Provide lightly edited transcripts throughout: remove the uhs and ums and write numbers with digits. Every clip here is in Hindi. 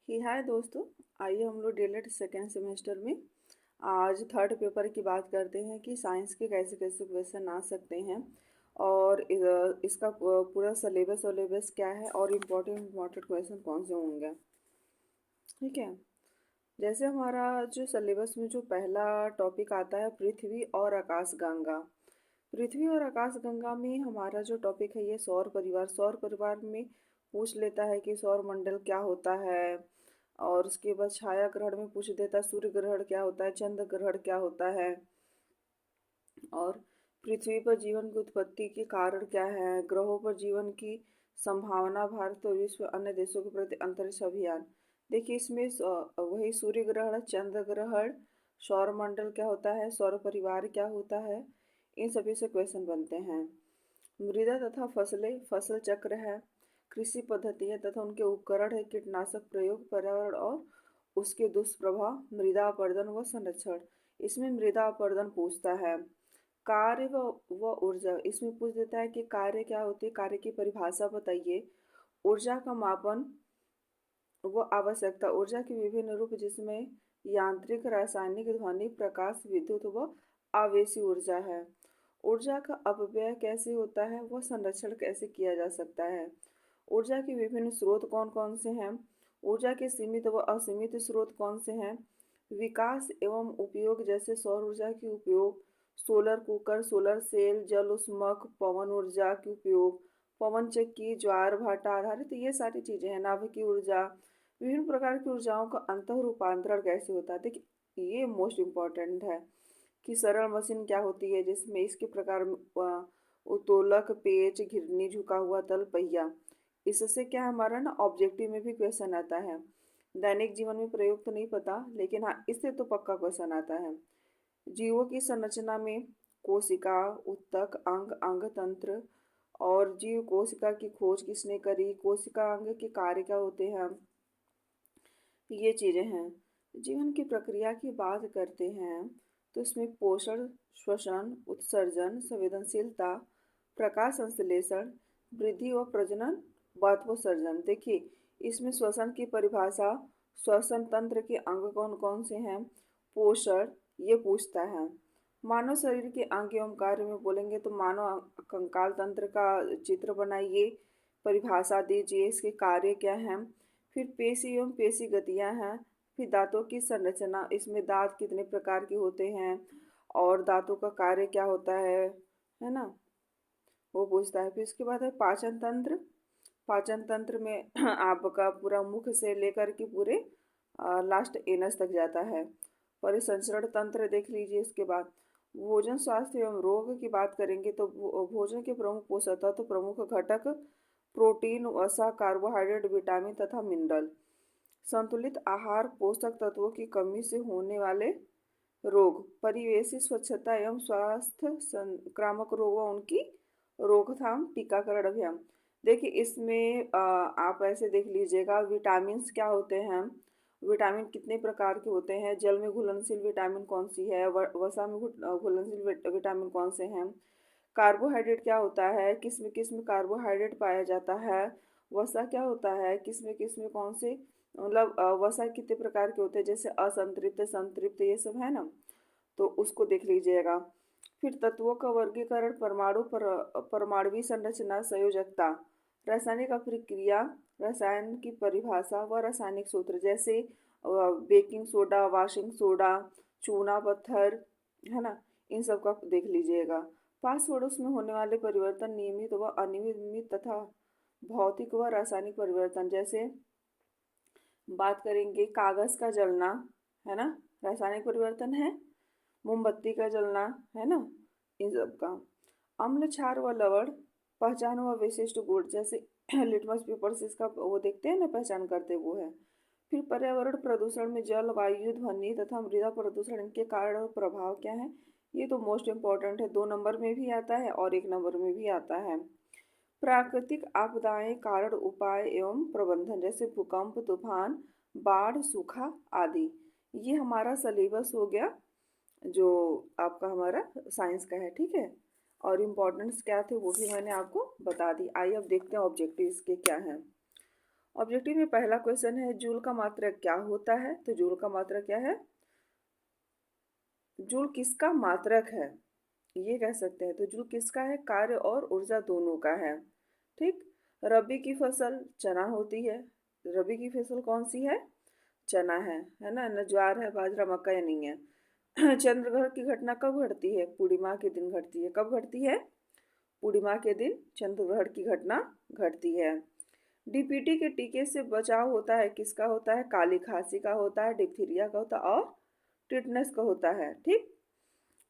हाय दोस्तों। आइए हम लोग डीएलएड सेकेंड सेमेस्टर में आज थर्ड पेपर की बात करते हैं कि साइंस के कैसे कैसे क्वेश्चन आ सकते हैं और इसका पूरा सिलेबस क्या है और इम्पोर्टेंट क्वेश्चन कौन से होंगे। ठीक है। जैसे हमारा जो सिलेबस में जो पहला टॉपिक आता है पृथ्वी और आकाशगंगा। पृथ्वी और आकाशगंगा में हमारा जो टॉपिक है ये सौर परिवार में पूछ लेता है कि सौर मंडल क्या होता है। और उसके बाद छाया ग्रहण में पूछ देता है सूर्य ग्रहण क्या होता है, चंद्र ग्रहण क्या होता है। और पृथ्वी पर जीवन की उत्पत्ति के कारण क्या है, ग्रहों पर जीवन की संभावना, भारत और विश्व अन्य देशों के प्रति अंतरिक्ष अभियान। देखिए इसमें वही सूर्य ग्रहण, चंद्र ग्रहण, सौर मंडल क्या होता है, सौर परिवार क्या होता है, इन सभी से क्वेश्चन बनते हैं। मृदा तथा फसलें, फसल चक्र है, कृषि पद्धतियाँ तथा उनके उपकरण है, कीटनाशक प्रयोग, पर्यावरण और उसके दुष्प्रभाव, मृदा अपरदन व संरक्षण। इसमें मृदा अपरदन पूछता है। कार्य व ऊर्जा, इसमें पूछ देता है कि कार्य क्या होती है, कार्य की परिभाषा बताइए। ऊर्जा का मापन व आवश्यकता, ऊर्जा के विभिन्न रूप जिसमें यांत्रिक, रासायनिक, ध्वनि, प्रकाश, विद्युत व आवेशी ऊर्जा है। ऊर्जा का अपव्यय कैसे होता है, वह संरक्षण कैसे किया जा सकता है। ऊर्जा के विभिन्न स्रोत कौन कौन से हैं, ऊर्जा के सीमित व असीमित स्रोत कौन से हैं। विकास एवं उपयोग, जैसे सौर ऊर्जा के उपयोग, सोलर कुकर, सोलर सेल, जल उष्मक, पवन ऊर्जा के उपयोग, पवन चक्की, ज्वार भाटा आधारित ये सारी चीजें हैं। नाभिकीय ऊर्जा, विभिन्न प्रकार की ऊर्जाओं का अंतः रूपांतरण कैसे होता है। देखिए ये मोस्ट इम्पॉर्टेंट है कि सरल मशीन क्या होती है, जिसमें इसके प्रकार उत्तोलक, पेच, घिरनी, झुका हुआ तल, पहिया। इससे क्या है, हमारा ना ऑब्जेक्टिव में भी क्वेश्चन आता है। दैनिक जीवन में प्रयोग तो नहीं पता, लेकिन हाँ इससे तो पक्का क्वेश्चन आता है। जीवों की संरचना में कोशिका, उत्तक, अंग, अंग तंत्र और जीव कोशिका की खोज किसने करी, कोशिका अंग के कार्य क्या होते हैं, ये चीजें हैं। जीवन की प्रक्रिया की बात करते हैं तो इसमें पोषण, श्वसन, उत्सर्जन, संवेदनशीलता, प्रकाश संश्लेषण, वृद्धि व प्रजनन, बाष्पोत्सर्जन। देखिए इसमें श्वसन की परिभाषा, श्वसन तंत्र के अंग कौन कौन से हैं, पोषण, ये पूछता है। मानव शरीर के अंग एवं कार्य में बोलेंगे तो मानव कंकाल तंत्र का चित्र बनाइए, परिभाषा दीजिए, इसके कार्य क्या हैं। फिर पेशी एवं पेशी गतियां हैं। फिर दांतों की संरचना, इसमें दांत कितने प्रकार के होते हैं और दांतों का कार्य क्या होता है ना, वो पूछता है। फिर इसके बाद है पाचन तंत्र। पाचन तंत्र में आपका पूरा मुख से लेकर के पूरे लास्ट एनस तक जाता है। परिसंचरण तंत्र देख लीजिए। इसके बाद भोजन, स्वास्थ्य एवं रोग की बात करेंगे तो भोजन के प्रमुख पोषक तत्व, प्रमुख घटक, प्रोटीन, वसा, कार्बोहाइड्रेट, विटामिन तथा मिनरल। संतुलित आहार, पोषक तत्वों की कमी से होने वाले रोग, परिवेशी स्वच्छता एवं स्वास्थ्य, संक्रामक रोग व उनकी रोकथाम, टीकाकरण अभियान। देखिए इसमें आप ऐसे देख लीजिएगा, विटामिन क्या होते हैं, विटामिन कितने प्रकार के होते हैं, जल में घुलनशील विटामिन कौन सी है, वसा में घुलनशील विटामिन कौन से हैं, कार्बोहाइड्रेट क्या होता है, किस में कार्बोहाइड्रेट पाया जाता है, वसा क्या होता है, किस में कौन से, मतलब वसा कितने प्रकार के होते हैं, जैसे असंतृप्त, संतृप्त, ये सब है ना, तो उसको देख लीजिएगा। फिर तत्वों का वर्गीकरण, परमाणुवी संरचना, संयोजकता, रासायनिक अभिक्रिया, रसायन की परिभाषा व रासायनिक सूत्र, जैसे बेकिंग सोडा, वॉशिंग सोडा, चूना पत्थर, है ना, इन सब का देख लीजिएगा। पास पड़ोस में होने वाले परिवर्तन, नियमित व अनियमित तथा भौतिक व रासायनिक परिवर्तन, जैसे बात करेंगे कागज का जलना, है ना, रासायनिक परिवर्तन है। मोमबत्ती का जलना, है ना, इन सब का। अम्ल, क्षार व लवण, पहचान व विशिष्ट गुण, जैसे लिटमस पेपर से इसका वो देखते हैं ना, पहचान करते वो है। फिर पर्यावरण प्रदूषण में जल, वायु, ध्वनि तथा मृदा प्रदूषण, इनके कारण और प्रभाव क्या है, ये तो मोस्ट इम्पोर्टेंट है, 2 नंबर में भी आता है और 1 नंबर में भी आता है। प्राकृतिक आपदाएं, कारण, उपाय एवं प्रबंधन, जैसे भूकंप, तूफान, बाढ़, सूखा आदि। ये हमारा सिलेबस हो गया जो आपका हमारा साइंस का है। ठीक है, और इम्पोर्टेंट्स क्या थे वो भी मैंने आपको बता दी। आइए अब देखते हैं ऑब्जेक्टिव्स के क्या हैं। ऑब्जेक्टिव में पहला क्वेश्चन है जूल का मात्रक क्या होता है, तो जूल का मात्रक क्या है, जूल किसका मात्रक है, ये कह सकते हैं। तो जूल किसका है, कार्य और ऊर्जा दोनों का है। ठीक। रबी की फसल चना होती है, रबी की फसल कौन सी है, चना है ना, न ज्वार है, बाजरा, मक्का या नहीं है। चंद्रग्रहण की घटना कब घटती है, पूर्णिमा के दिन घटती है। कब घटती है, पूर्णिमा के दिन चंद्रग्रहण की घटना घटती है। डीपीटी के टीके से बचाव होता है, किसका होता है, काली खांसी का होता है, डिप्थीरिया का होता है और टिटनेस का होता है। ठीक।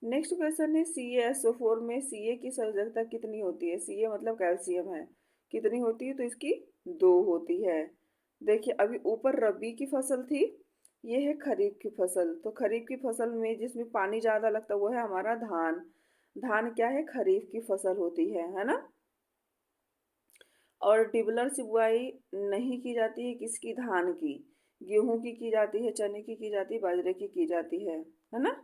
नेक्स्ट क्वेश्चन है CaSO4 में Ca की संयोजकता कितनी होती है, Ca मतलब कैल्शियम है, कितनी होती है, तो इसकी 2 होती है। देखिए अभी ऊपर रबी की फसल थी, ये है खरीफ की फसल। तो खरीफ की फसल में जिसमें पानी ज़्यादा लगता है वो है हमारा धान। धान क्या है, खरीफ की फसल होती है ना। और टिबलर से बुआई नहीं की जाती है, किसकी, धान की। गेहूं की जाती है, चने की जाती है, बाजरे की जाती है ना।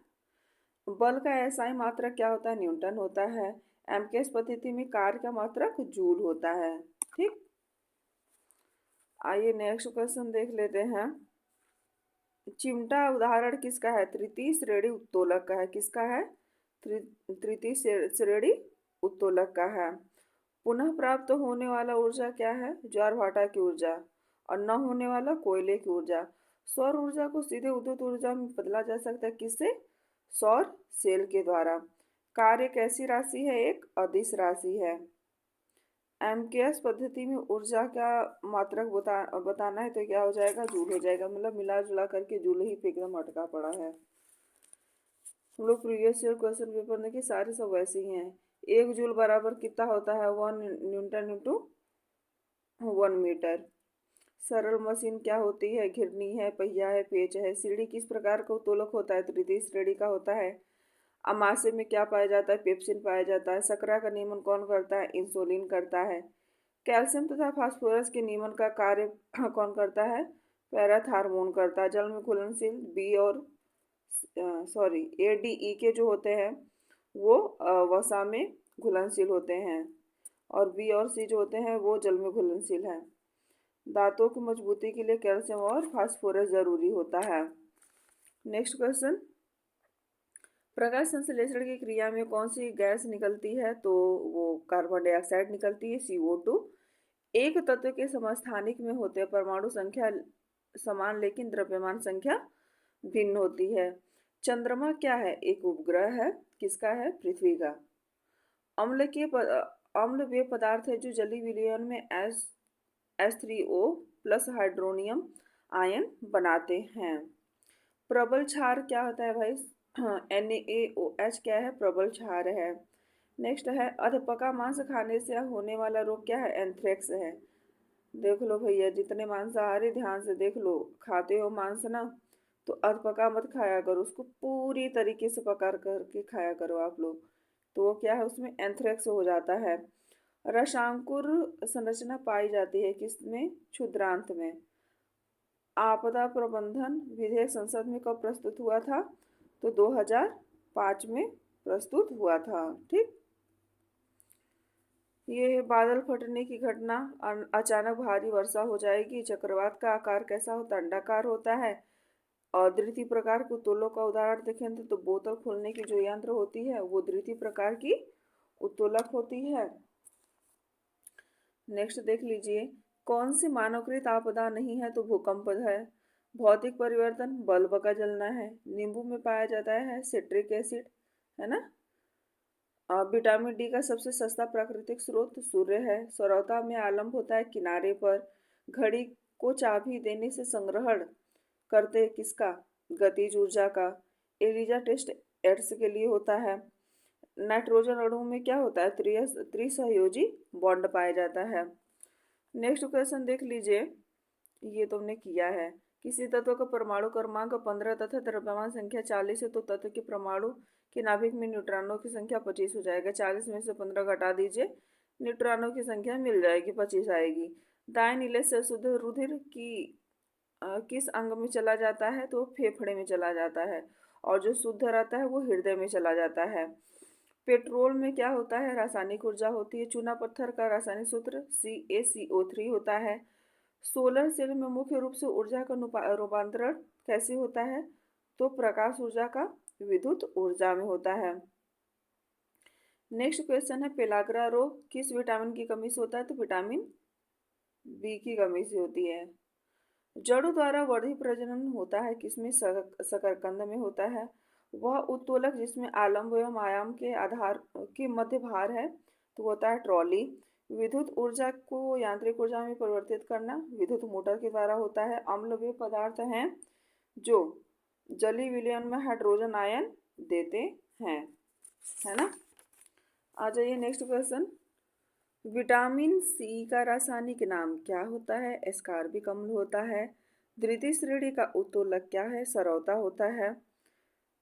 बल का एसआई मात्रक क्या होता है, न्यूटन होता है। एमकेएस पद्धति में कार्य का मात्रक जूल होता है। ठीक। आइए नेक्स्ट क्वेश्चन देख लेते हैं। चिमटा उदाहरण किसका है, तृतीय श्रेणी उत्तोलक का है, किसका है, तृतीय श्रेणी उत्तोलक का है। पुनः प्राप्त होने वाला ऊर्जा क्या है, ज्वार भाटा की ऊर्जा, और न होने वाला कोयले की ऊर्जा। सौर ऊर्जा को सीधे विद्युत ऊर्जा में बदला जा सकता है, किससे, सौर सेल के द्वारा। कार्य कैसी राशि है, एक अदिश राशि है। एमकेएस पद्धति में ऊर्जा का मात्रक बताना है, तो क्या हो जाएगा, जूल हो जाएगा। मतलब मिला जुला करके जूल ही पे एकदम अटका पड़ा है। हम लोग प्रीवियस ईयर क्वेश्चन पेपर देखिए सारे सब वैसे ही हैं। 1 जूल बराबर कितना होता है, 1 न्यूटन इंटू 1 मीटर। सरल मशीन क्या होती है, घिरनी है, पहिया है, पेच है। सीढ़ी किस प्रकार का उत्तोलक होता है, तृतीय श्रेणी का होता है। अमाशय में क्या पाया जाता है, पेप्सिन पाया जाता है। शकरा का नियमन कौन करता है, इंसुलिन करता है। कैल्शियम तथा फास्फोरस के नियमन का कार्य कौन करता है, पैराथार्मोन करता है। जल में घुलनशील बी और सॉरी ADE के जो होते हैं वो वसा में घुलनशील होते हैं, और बी और सी जो होते हैं वो जल में घुलनशील हैं। दांतों की मजबूती के लिए कैल्शियम और फास्फोरस जरूरी होता है। नेक्स्ट क्वेश्चन, प्रकाश संश्लेषण की क्रिया में कौन सी गैस निकलती है, तो वो कार्बन डाइऑक्साइड निकलती है, CO2। एक तत्व के समस्थानिक में होते परमाणु संख्या समान लेकिन द्रव्यमान संख्या भिन्न होती है। चंद्रमा क्या है, एक उपग्रह है, किसका है, पृथ्वी का। अम्ल के अम्ल वे पदार्थ है जो जलीय विलयन में H3O प्लस हाइड्रोनियम आयन बनाते हैं। प्रबल क्षार क्या होता है भाई, NaOH क्या है, प्रबल क्षार है। नेक्स्ट है अधपका मांस खाने से होने वाला रोग क्या है, एंथ्रेक्स है। देख लो भैया, जितने मांसाहारी ध्यान से देख लो, खाते हो मांस ना, तो अधपका मत खाया करो, उसको पूरी तरीके से पका करके खाया करो आप लोग। तो वो क्या है, उसमें एंथ्रेक्स हो जाता है। रसांकुर संरचना पाई जाती है किसमें, क्षुद्रांत में। आपदा प्रबंधन विधेयक संसद में कब प्रस्तुत हुआ था, तो 2005 में प्रस्तुत हुआ था। ठीक। ये है बादल फटने की घटना, अचानक भारी वर्षा हो जाएगी। चक्रवात का आकार कैसा होता है, अंडाकार होता है। और द्वितीय प्रकार के उत्तोलक का उदाहरण देखें तो बोतल खोलने की जो यंत्र होती है वो द्वितीय प्रकार की उत्तोलक होती है। नेक्स्ट देख लीजिए, कौन सी मानवकृत आपदा नहीं है, तो भूकंप है। भौतिक परिवर्तन, बल्ब का जलना है। नींबू में पाया जाता है सिट्रिक एसिड, है ना। विटामिन डी का सबसे सस्ता प्राकृतिक स्रोत सूर्य है। सौरता में आलम्ब होता है किनारे पर। घड़ी को चाबी देने से संग्रहण करते किसका, गतिज ऊर्जा का। एलिजा टेस्ट एड्स के लिए होता है। नाइट्रोजन अणु में क्या होता है, त्रिसहयोजी बॉन्ड पाया जाता है। नेक्स्ट क्वेश्चन देख लीजिए, ये तुमने किया है। किसी तत्व का परमाणु क्रमांक 15 तथा द्रव्यमान संख्या 40 है, तो तत्व के परमाणु के नाभिक में न्यूट्रॉनों की संख्या 25 हो जाएगा। 40 में से 15 घटा दीजिए, न्यूट्रॉनों की संख्या मिल जाएगी, 25 आएगी। दाएं नीले से शुद्ध रुधिर की किस अंग में चला जाता है, तो फेफड़े में चला जाता है। और जो शुद्ध रहता है वो हृदय में चला जाता है। पेट्रोल में क्या होता है, रासायनिक ऊर्जा होती है। चूना पत्थर का रासायनिक सूत्र CaCO3 होता है। सोलर सेल में मुख्य रूप से ऊर्जा का रूपांतरण कैसे होता है? तो प्रकाश ऊर्जा का विद्युत ऊर्जा में होता है। नेक्स्ट क्वेश्चन है, पेलाग्रा रोग किस विटामिन की कमी से होता है? तो विटामिन बी की कमी से होती है। जड़ों द्वारा वर्धित प्रजनन होता है किसमें? शकरकंद में होता है। वह उत्तोलक जिसमें आलम्ब एवं आयाम के आधार के मध्य भार है, तो होता है ट्रॉली। विद्युत ऊर्जा को यांत्रिक ऊर्जा में परिवर्तित करना विद्युत मोटर के द्वारा होता है। अम्ल वे पदार्थ हैं जो जलीय विलयन में हाइड्रोजन आयन देते हैं, है ना। आ जाइए नेक्स्ट क्वेश्चन, विटामिन सी का रासायनिक नाम क्या होता है? एस्कॉर्बिक अम्ल होता है। द्वितीय श्रेणी का उत्तोलक क्या है? सरौता होता है।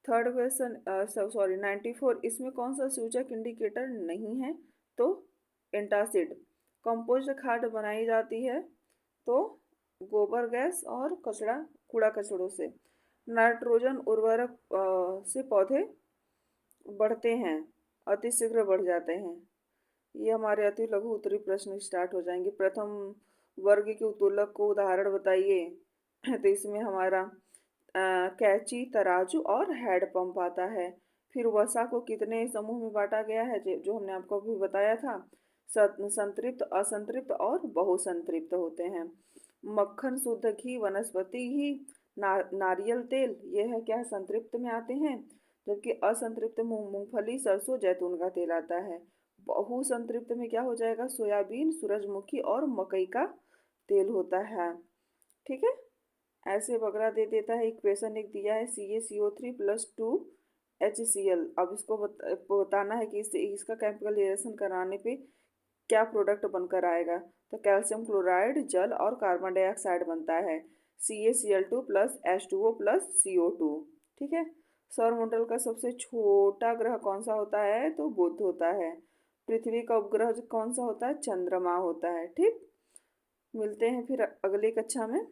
थर्ड क्वेश्चन, सॉरी 94, इसमें कौन सा सूचक इंडिकेटर नहीं है? तो एंटासिड। कंपोस्ट खाद बनाई जाती है तो गोबर गैस और कूड़ा कचड़ों से। नाइट्रोजन उर्वरक से पौधे बढ़ते हैं, अतिशीघ्र बढ़ जाते हैं। ये हमारे अति लघु उत्तरीय प्रश्न स्टार्ट हो जाएंगे। प्रथम वर्ग के उत्तोलक को उदाहरण बताइए। तो इसमें हमारा कैंची, तराजू और हेड पंप आता है। फिर वसा को कितने समूह में बांटा गया है, जो हमने आपको अभी बताया था। संतृप्त, असंतृप्त और बहुसंतृप्त होते हैं। मक्खन, शुद्ध घी, वनस्पति घी, नारियल तेल, ये है क्या, संतृप्त में आते हैं। जबकि असंतृप्त मूंगफली, सरसों, जैतून का तेल आता है। बहुसंतृप्त में क्या हो जाएगा? सोयाबीन, सूरजमुखी और मकई का तेल होता है। ठीक है, ऐसे वगैरह दे देता है। इक्वेशन एक दिया है, CaCO3+2HCl। अब इसको बताना है कि इसका केमिकल रिएक्शन कराने पे क्या प्रोडक्ट बनकर आएगा। तो कैल्शियम क्लोराइड, जल और कार्बन डाइऑक्साइड बनता है, CaCl2+H2O+CO2। ठीक है। सौरमंडल का सबसे छोटा ग्रह कौन सा होता है? तो बुध होता है। पृथ्वी का उपग्रह कौन सा होता है? चंद्रमा होता है। ठीक, मिलते हैं फिर अगली कक्षा में।